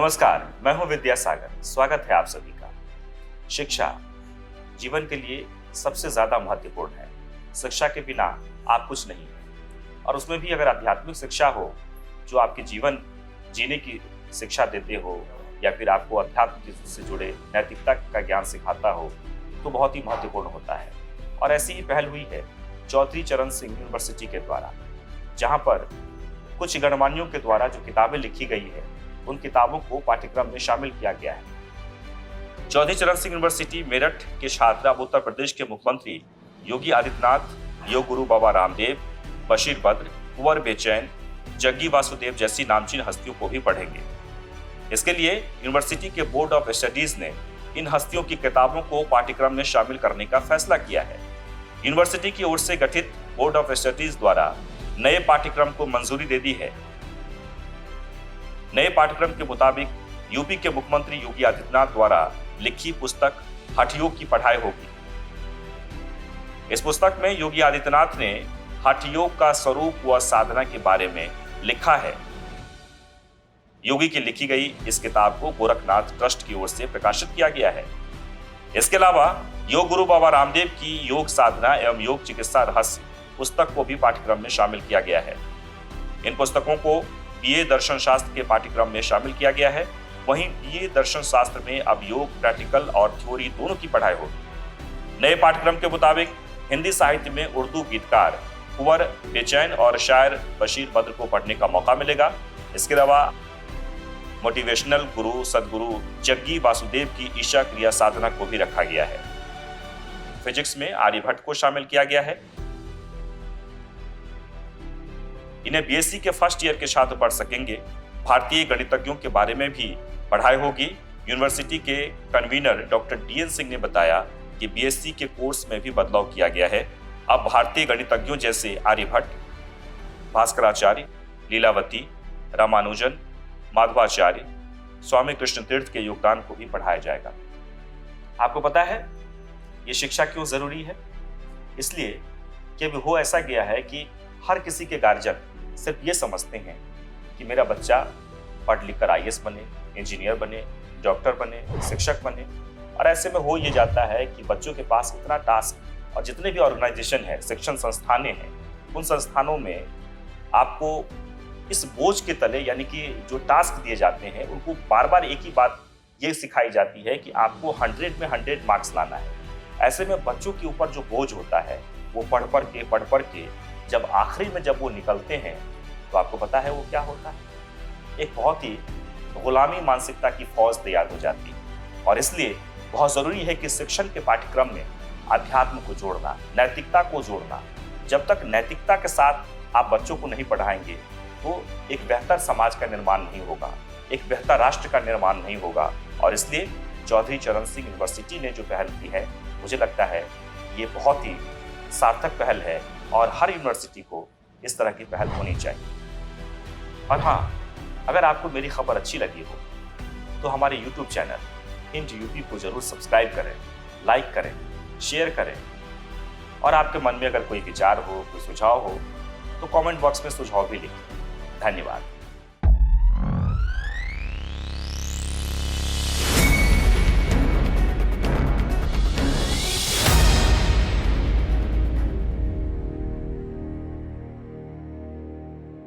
नमस्कार, मैं हूं विद्यासागर। स्वागत है आप सभी का। शिक्षा जीवन के लिए सबसे ज्यादा महत्वपूर्ण है। शिक्षा के बिना आप कुछ नहीं है, और उसमें भी अगर आध्यात्मिक शिक्षा हो जो आपके जीवन जीने की शिक्षा देते हो या फिर आपको अध्यात्म से जुड़े नैतिकता का ज्ञान सिखाता हो तो बहुत ही महत्वपूर्ण होता है। और ऐसी ही पहल हुई है चौधरी चरण सिंह यूनिवर्सिटी के द्वारा, जहां पर कुछ गणमान्यों के द्वारा जो किताबें लिखी गई है उन किताबों को पाठ्यक्रम में शामिल किया गया है। चौधरी चरण सिंह यूनिवर्सिटी मेरठ के छात्र अब उत्तर प्रदेश के मुख्यमंत्री योगी आदित्यनाथ, योग गुरु बाबा रामदेव, बशीर बद्र, कुंवर बेचैन, जग्गी वासुदेव जैसी नामचीन हस्तियों को भी पढ़ेंगे। इसके लिए यूनिवर्सिटी के बोर्ड ऑफ स्टडीज ने इन हस्तियों की किताबों को पाठ्यक्रम में शामिल करने का फैसला किया है। यूनिवर्सिटी की ओर से गठित बोर्ड ऑफ स्टडीज द्वारा नए पाठ्यक्रम को मंजूरी दे दी है। नए पाठ्यक्रम के मुताबिक यूपी के मुख्यमंत्री योगी आदित्यनाथ द्वारा लिखी पुस्तक हठ योग की पढ़ाई होगी। इस पुस्तक में योगी आदित्यनाथ ने हठ योग का स्वरूप व साधना के बारे में लिखा है। योगी की लिखी गई इस किताब को गोरखनाथ ट्रस्ट की ओर से प्रकाशित किया गया है। इसके अलावा योग गुरु बाबा रामदेव की योग साधना एवं योग चिकित्सा रहस्य पुस्तक को भी पाठ्यक्रम में शामिल किया गया है। इन पुस्तकों को बीए दर्शन शास्त्र के पाठ्यक्रम में शामिल किया गया है। वहीं बीए दर्शन शास्त्र में अब योग, प्रैक्टिकल और थ्योरी दोनों की पढ़ाई होगी। नए पाठ्यक्रम के मुताबिक हिंदी साहित्य में उर्दू गीतकार कुंवर बेचैन और शायर बशीर बद्र को पढ़ने का मौका मिलेगा। इसके अलावा मोटिवेशनल गुरु सदगुरु जग्गी वासुदेव की ईशा क्रिया साधना को भी रखा गया है। फिजिक्स में आर्यभट्ट को शामिल किया गया है। इन्हें बीएससी के फर्स्ट ईयर के छात्र पढ़ सकेंगे। भारतीय गणितज्ञों के बारे में भी पढ़ाई होगी। यूनिवर्सिटी के कन्वीनर डॉक्टर डीएन सिंह ने बताया कि बीएससी के कोर्स में भी बदलाव किया गया है। अब भारतीय गणितज्ञों जैसे आर्यभट्ट, भास्कराचार्य, लीलावती, रामानुजन, माधवाचार्य, स्वामी कृष्ण तीर्थ के योगदान को भी पढ़ाया जाएगा। आपको पता है ये शिक्षा क्यों जरूरी है? इसलिए कि अभी हो ऐसा गया है कि हर किसी के गार्जियन सिर्फ ये समझते हैं कि मेरा बच्चा पढ़ लिख कर आईएएस बने, इंजीनियर बने, डॉक्टर बने, शिक्षक बने। और ऐसे में हो ये जाता है कि बच्चों के पास इतना टास्क, और जितने भी ऑर्गेनाइजेशन है, शिक्षण संस्थानें हैं, उन संस्थानों में आपको इस बोझ के तले यानी कि जो टास्क दिए जाते हैं उनको बार बार एक ही बात ये सिखाई जाती है कि आपको 100 में 100 मार्क्स लाना है। ऐसे में बच्चों के ऊपर जो बोझ होता है वो पढ़ पढ़ के जब आखिरी में जब वो निकलते हैं तो आपको पता है वो क्या होता है? एक बहुत ही गुलामी मानसिकता की फौज तैयार हो जाती है। और इसलिए बहुत जरूरी है कि शिक्षण के पाठ्यक्रम में अध्यात्म को जोड़ना, नैतिकता को जोड़ना। जब तक नैतिकता के साथ आप बच्चों को नहीं पढ़ाएंगे तो एक बेहतर समाज का निर्माण नहीं होगा, एक बेहतर राष्ट्र का निर्माण नहीं होगा। और इसलिए चौधरी चरण सिंह यूनिवर्सिटी ने जो पहल की है, मुझे लगता है ये बहुत ही सार्थक पहल है और हर यूनिवर्सिटी को इस तरह की पहल होनी चाहिए। और हाँ, अगर आपको मेरी खबर अच्छी लगी हो तो हमारे YouTube चैनल हिंट यूपी को जरूर सब्सक्राइब करें, लाइक करें, शेयर करें। और आपके मन में अगर कोई विचार हो, कोई सुझाव हो तो कमेंट बॉक्स में सुझाव भी लिखें। धन्यवाद।